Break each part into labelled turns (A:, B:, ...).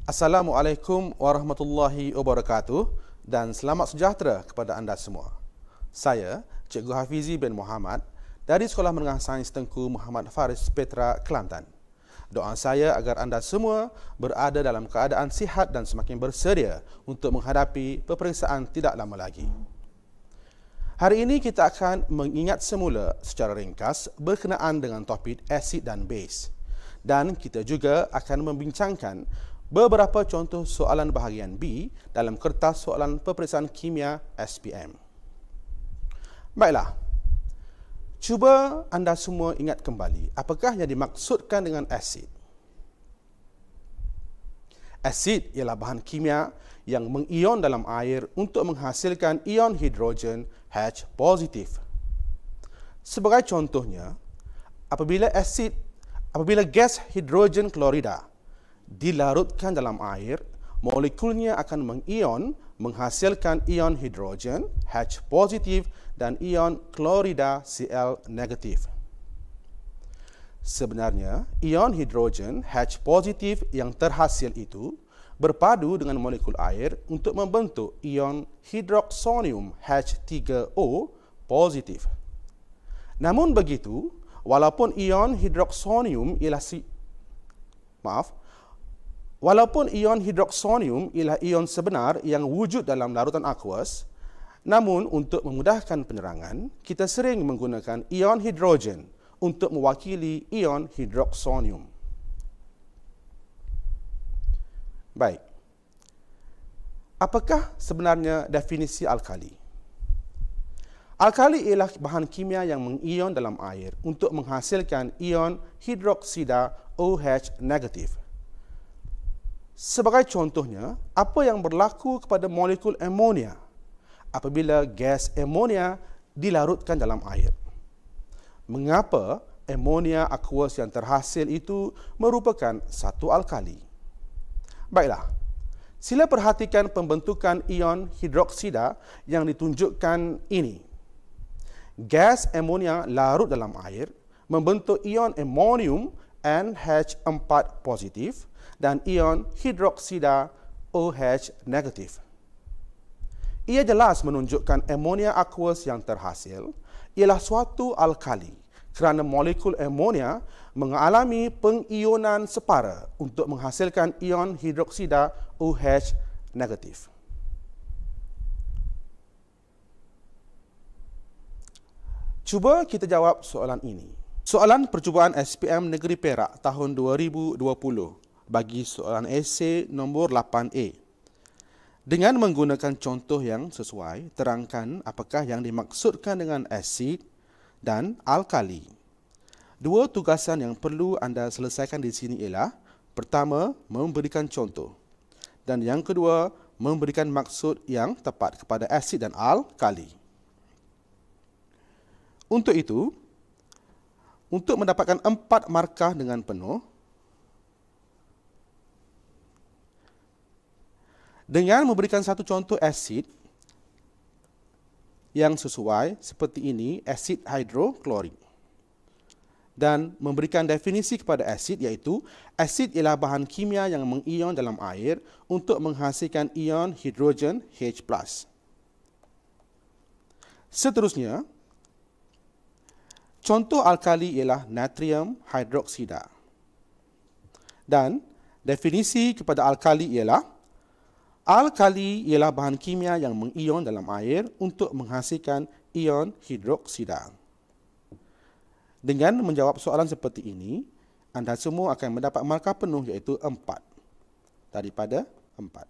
A: Assalamualaikum warahmatullahi wabarakatuh dan selamat sejahtera kepada anda semua. Saya, Cikgu Hafizi bin Muhammad dari Sekolah Menengah Sains Tengku Muhammad Faris Petra, Kelantan. Doa saya agar anda semua berada dalam keadaan sihat dan semakin bersedia untuk menghadapi peperiksaan tidak lama lagi. Hari ini kita akan mengingat semula secara ringkas berkenaan dengan topik asid dan base. Dan kita juga akan membincangkan beberapa contoh soalan bahagian B dalam kertas soalan peperiksaan kimia SPM. Baiklah, cuba anda semua ingat kembali apakah yang dimaksudkan dengan asid. Asid ialah bahan kimia yang mengion dalam air untuk menghasilkan ion hidrogen H positif. Sebagai contohnya, apabila gas hidrogen klorida dilarutkan dalam air, molekulnya akan mengion menghasilkan ion hidrogen H positif dan ion klorida Cl negatif. Sebenarnya, ion hidrogen H positif yang terhasil itu berpadu dengan molekul air untuk membentuk ion hidroksonium H3O positif. Namun begitu, walaupun ion hidroksonium ialah ion sebenar yang wujud dalam larutan aqueous, namun untuk memudahkan penerangan, kita sering menggunakan ion hidrogen untuk mewakili ion hidroksonium. Baik. Apakah sebenarnya definisi alkali? Alkali ialah bahan kimia yang mengion dalam air untuk menghasilkan ion hidroksida OH negatif. Sebagai contohnya, apa yang berlaku kepada molekul amonia apabila gas amonia dilarutkan dalam air? Mengapa amonia aqueous yang terhasil itu merupakan satu alkali? Baiklah, sila perhatikan pembentukan ion hidroksida yang ditunjukkan ini. Gas amonia larut dalam air membentuk ion amonium NH4 positif dan ion hidroksida OH negatif. Ia jelas menunjukkan amonia aqueous yang terhasil ialah suatu alkali kerana molekul amonia mengalami pengionan separa untuk menghasilkan ion hidroksida OH negatif. Cuba kita jawab soalan ini. Soalan percubaan SPM Negeri Perak tahun 2020 bagi soalan esei nombor 8A. Dengan menggunakan contoh yang sesuai, terangkan apakah yang dimaksudkan dengan asid dan alkali. Dua tugasan yang perlu anda selesaikan di sini ialah, pertama, memberikan contoh, dan yang kedua, memberikan maksud yang tepat kepada asid dan alkali. Untuk itu, untuk mendapatkan 4 markah dengan penuh, dengan memberikan satu contoh asid yang sesuai seperti ini, asid hidroklorik, dan memberikan definisi kepada asid iaitu asid ialah bahan kimia yang mengion dalam air untuk menghasilkan ion hidrogen H+. Seterusnya, contoh alkali ialah natrium hidroksida. Dan definisi kepada alkali ialah bahan kimia yang mengion dalam air untuk menghasilkan ion hidroksida. Dengan menjawab soalan seperti ini, anda semua akan mendapat markah penuh iaitu 4 daripada 4.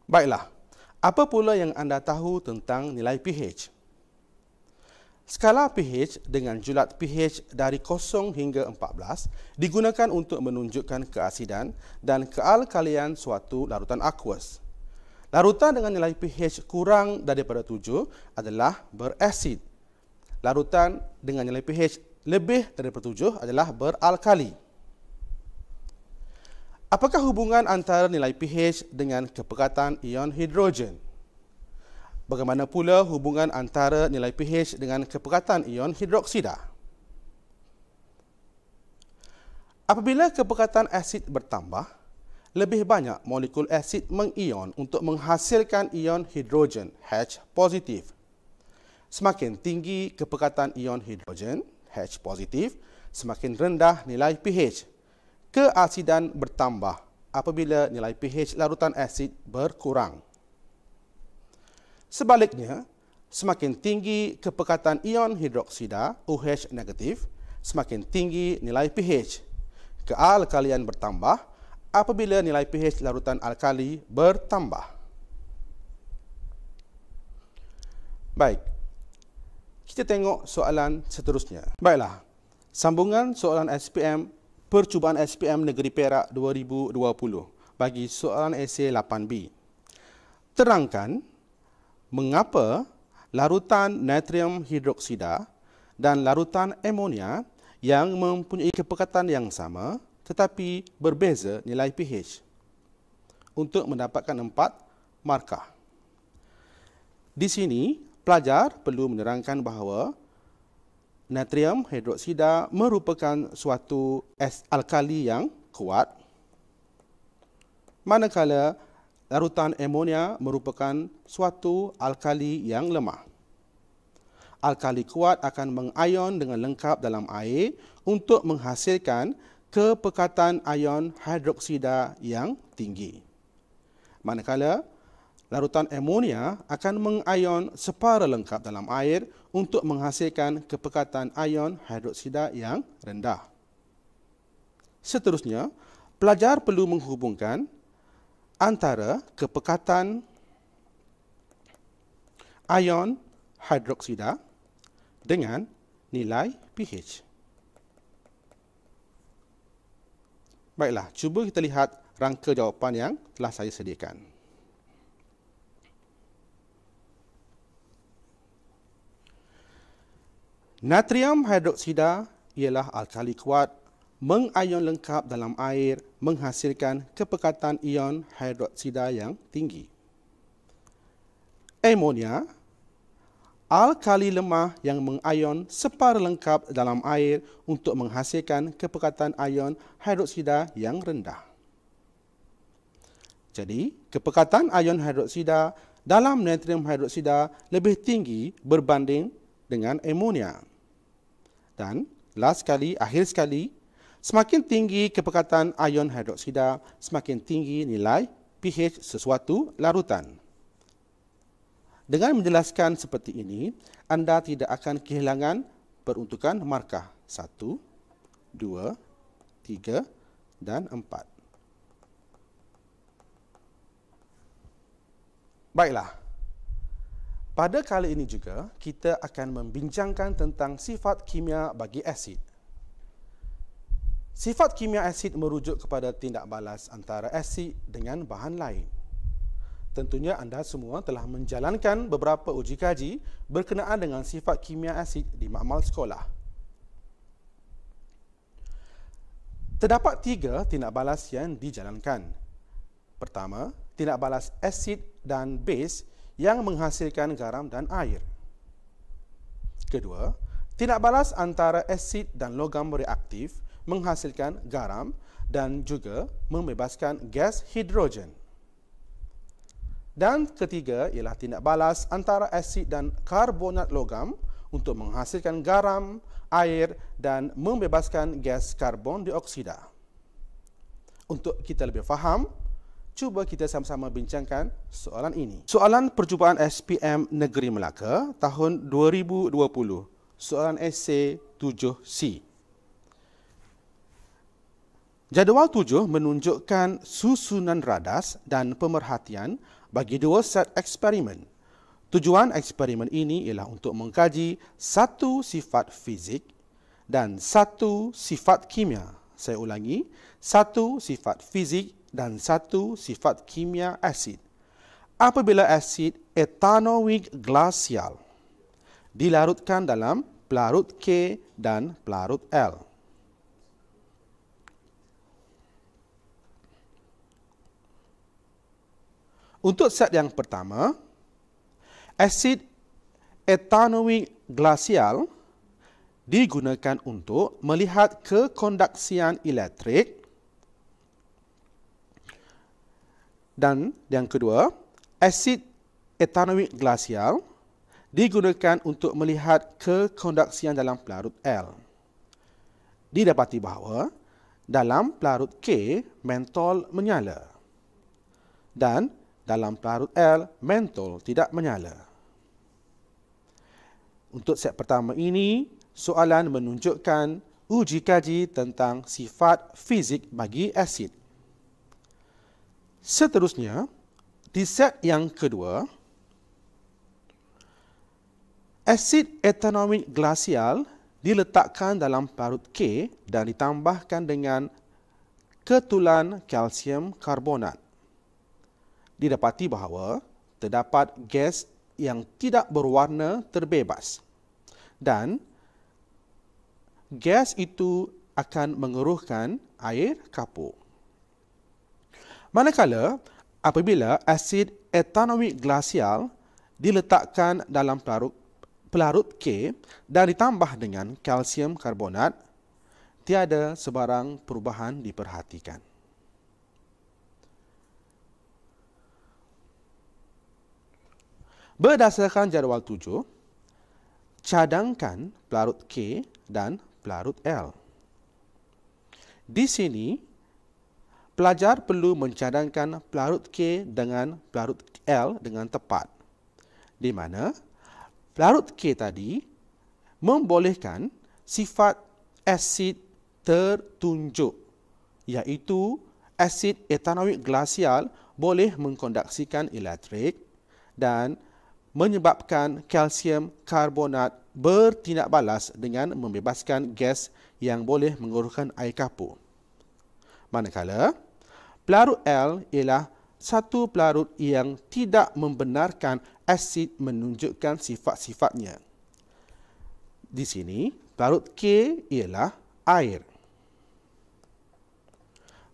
A: Baiklah, apa pula yang anda tahu tentang nilai pH? Skala pH dengan julat pH dari 0 hingga 14 digunakan untuk menunjukkan keasidan dan kealkalian suatu larutan aqueous. Larutan dengan nilai pH kurang daripada 7 adalah berasid. Larutan dengan nilai pH lebih daripada 7 adalah beralkali. Apakah hubungan antara nilai pH dengan kepekatan ion hidrogen? Bagaimana pula hubungan antara nilai pH dengan kepekatan ion hidroksida? Apabila kepekatan asid bertambah, lebih banyak molekul asid mengion untuk menghasilkan ion hidrogen H positif. Semakin tinggi kepekatan ion hidrogen H positif, semakin rendah nilai pH. Keasidan bertambah apabila nilai pH larutan asid berkurang. Sebaliknya, semakin tinggi kepekatan ion hidroksida OH negatif, semakin tinggi nilai pH. Kealkalian bertambah apabila nilai pH larutan alkali bertambah. Baik, kita tengok soalan seterusnya. Baiklah, sambungan soalan SPM, Percubaan SPM Negeri Perak 2020 bagi soalan esei 8B. Terangkan mengapa larutan natrium hidroksida dan larutan amonia yang mempunyai kepekatan yang sama tetapi berbeza nilai pH. Untuk mendapatkan 4 markah. Di sini, pelajar perlu menerangkan bahawa natrium hidroksida merupakan suatu alkali yang kuat, manakala larutan amonia merupakan suatu alkali yang lemah. Alkali kuat akan mengion dengan lengkap dalam air untuk menghasilkan kepekatan ion hidroksida yang tinggi. Manakala larutan amonia akan mengion secara lengkap dalam air untuk menghasilkan kepekatan ion hidroksida yang rendah. Seterusnya, pelajar perlu menghubungkan antara kepekatan ion hidroksida dengan nilai pH. Baiklah, cuba kita lihat rangka jawapan yang telah saya sediakan. Natrium hidroksida ialah alkali kuat, mengion lengkap dalam air, menghasilkan kepekatan ion hidroksida yang tinggi. Amonia, alkali lemah yang mengion secara lengkap dalam air untuk menghasilkan kepekatan ion hidroksida yang rendah. Jadi, kepekatan ion hidroksida dalam natrium hidroksida lebih tinggi berbanding dengan amonia. Dan akhir sekali, semakin tinggi kepekatan ion hidroksida, semakin tinggi nilai pH sesuatu larutan. Dengan menjelaskan seperti ini, anda tidak akan kehilangan peruntukan markah 1, 2, 3 dan 4. Baiklah. Pada kali ini juga, kita akan membincangkan tentang sifat kimia bagi asid. Sifat kimia asid merujuk kepada tindak balas antara asid dengan bahan lain. Tentunya anda semua telah menjalankan beberapa uji kaji berkenaan dengan sifat kimia asid di makmal sekolah. Terdapat 3 tindak balas yang dijalankan. Pertama, tindak balas asid dan base yang menghasilkan garam dan air. Kedua, tindak balas antara asid dan logam reaktif menghasilkan garam dan juga membebaskan gas hidrogen. Dan ketiga ialah tindak balas antara asid dan karbonat logam untuk menghasilkan garam, air dan membebaskan gas karbon dioksida. Untuk kita lebih faham, cuba kita sama-sama bincangkan soalan ini. Soalan Percubaan SPM Negeri Melaka tahun 2020. Soalan esei 7C. Jadual 7 menunjukkan susunan radas dan pemerhatian bagi 2 set eksperimen. Tujuan eksperimen ini ialah untuk mengkaji 1 sifat fizik dan 1 sifat kimia. Saya ulangi, 1 sifat fizik dan 1 sifat kimia asid. Apabila asid ethanoic glasial dilarutkan dalam pelarut K dan pelarut L. Untuk set yang pertama, asid etanoik glasial digunakan untuk melihat kekondaksian elektrik. Dan yang kedua, asid etanoik glasial digunakan untuk melihat kekondaksian dalam pelarut L. Didapati bahawa dalam pelarut K, mentol menyala. Dan dalam pelarut L, mentol tidak menyala. Untuk set pertama ini, soalan menunjukkan uji kaji tentang sifat fizik bagi asid. Seterusnya, di set yang kedua, asid etanoik glasial diletakkan dalam pelarut K dan ditambahkan dengan ketulan kalsium karbonat. Didapati bahawa terdapat gas yang tidak berwarna terbebas dan gas itu akan mengeruhkan air kapur. Manakala apabila asid etanoik glasial diletakkan dalam pelarut K dan ditambah dengan kalsium karbonat, tiada sebarang perubahan diperhatikan. Berdasarkan jadual 7, cadangkan pelarut K dan pelarut L. Di sini, pelajar perlu mencadangkan pelarut K dengan pelarut L dengan tepat, di mana pelarut K tadi membolehkan sifat asid tertunjuk, iaitu asid etanoik glasial boleh mengkondaksikan elektrik dan menyebabkan kalsium karbonat bertindak balas dengan membebaskan gas yang boleh mengeruhkan air kapur. Manakala pelarut L ialah satu pelarut yang tidak membenarkan asid menunjukkan sifat-sifatnya. Di sini, pelarut K ialah air.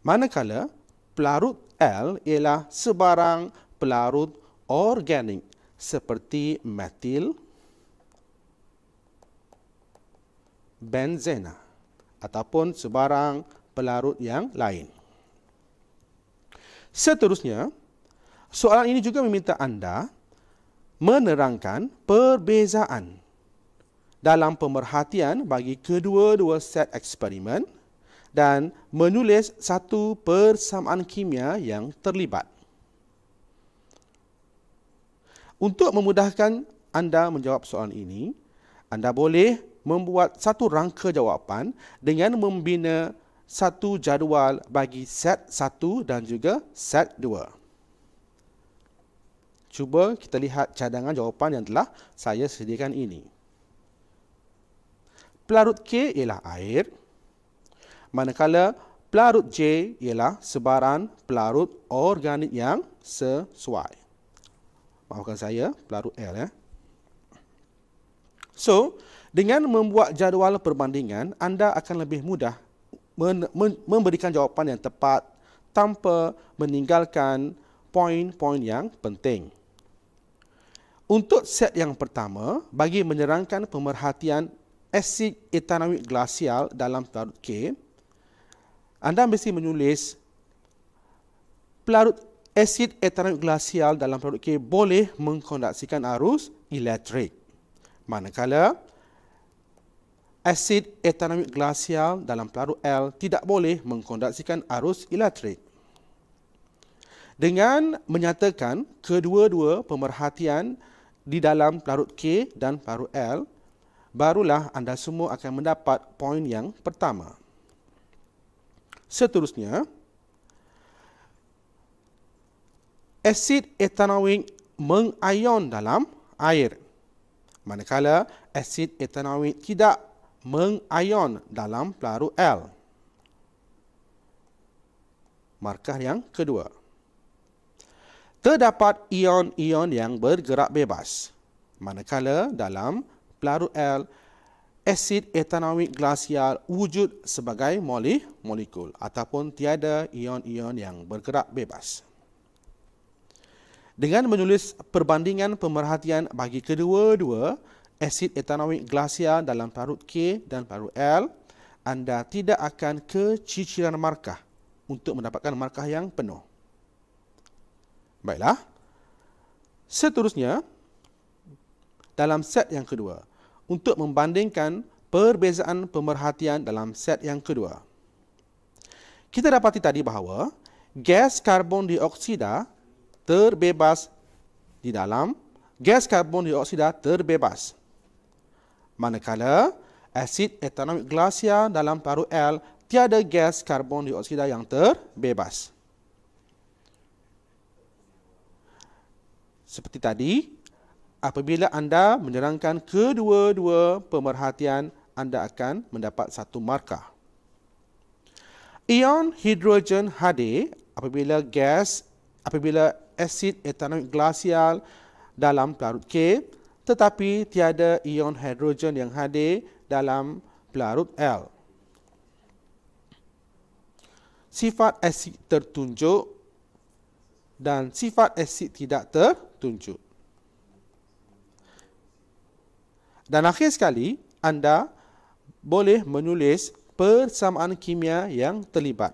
A: Manakala pelarut L ialah sebarang pelarut organik seperti metil, benzena ataupun sebarang pelarut yang lain. Seterusnya, soalan ini juga meminta anda menerangkan perbezaan dalam pemerhatian bagi kedua-dua set eksperimen dan menulis satu persamaan kimia yang terlibat. Untuk memudahkan anda menjawab soalan ini, anda boleh membuat satu rangka jawapan dengan membina satu jadual bagi set 1 dan juga set 2. Cuba kita lihat cadangan jawapan yang telah saya sediakan ini. Pelarut K ialah air, manakala pelarut J ialah sebaran pelarut organik yang sesuai. Maafkan saya, pelarut L. So, dengan membuat jadual perbandingan, anda akan lebih mudah memberikan jawapan yang tepat tanpa meninggalkan poin-poin yang penting. Untuk set yang pertama, bagi menerangkan pemerhatian asid etanoik glasial dalam pelarut K, anda mesti menulis pelarut asid etanoik glasial dalam pelarut K boleh mengkondaksikan arus elektrik. Manakala asid etanoik glasial dalam pelarut L tidak boleh mengkondaksikan arus elektrik. Dengan menyatakan kedua-dua pemerhatian di dalam pelarut K dan pelarut L, barulah anda semua akan mendapat poin yang pertama. Seterusnya, asid etanoik mengion dalam air, manakala asid etanoik tidak mengion dalam pelarut L. Markah yang kedua. Terdapat ion-ion yang bergerak bebas, manakala dalam pelarut L, asid etanoik glasial wujud sebagai molekul ataupun tiada ion-ion yang bergerak bebas. Dengan menulis perbandingan pemerhatian bagi kedua-dua asid etanoik glasial dalam pelarut K dan pelarut L, anda tidak akan keciciran markah untuk mendapatkan markah yang penuh. Baiklah. Seterusnya, dalam set yang kedua, untuk membandingkan perbezaan pemerhatian dalam set yang kedua. Kita dapati tadi bahawa gas karbon dioksida terbebas di dalam gas karbon dioksida terbebas. Manakala asid etanoik glasial dalam pelarut L tiada gas karbon dioksida yang terbebas. Seperti tadi, apabila anda menerangkan kedua-dua pemerhatian, anda akan mendapat satu markah. Ion hidrogen HD apabila asid etanoik glasial dalam pelarut K, tetapi tiada ion hidrogen yang hadir dalam pelarut L. Sifat asid tertunjuk dan sifat asid tidak tertunjuk. Dan akhir sekali, anda boleh menulis persamaan kimia yang terlibat.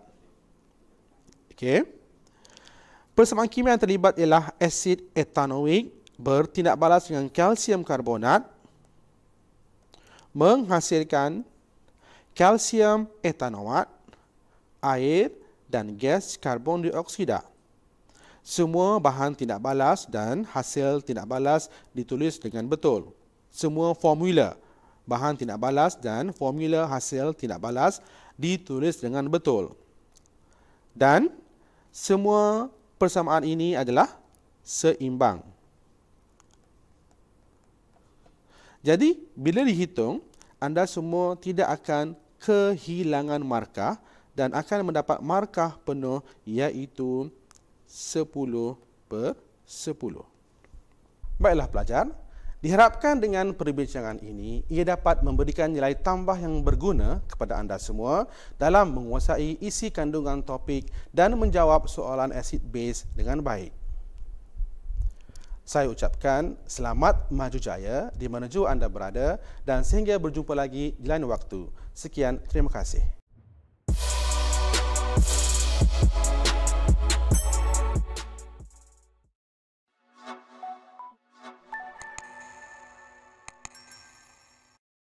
A: Okey. Persamaan kimia yang terlibat ialah asid etanoik bertindak balas dengan kalsium karbonat menghasilkan kalsium etanoat, air dan gas karbon dioksida. Semua bahan tindak balas dan hasil tindak balas ditulis dengan betul. Semua formula bahan tindak balas dan formula hasil tindak balas ditulis dengan betul. Dan semua persamaan ini adalah seimbang. Jadi, bila dihitung, anda semua tidak akan kehilangan markah dan akan mendapat markah penuh iaitu 10/10. Baiklah pelajar, diharapkan dengan perbincangan ini, ia dapat memberikan nilai tambah yang berguna kepada anda semua dalam menguasai isi kandungan topik dan menjawab soalan asid base dengan baik. Saya ucapkan selamat maju jaya di mana jua anda berada dan sehingga berjumpa lagi di lain waktu. Sekian, terima kasih.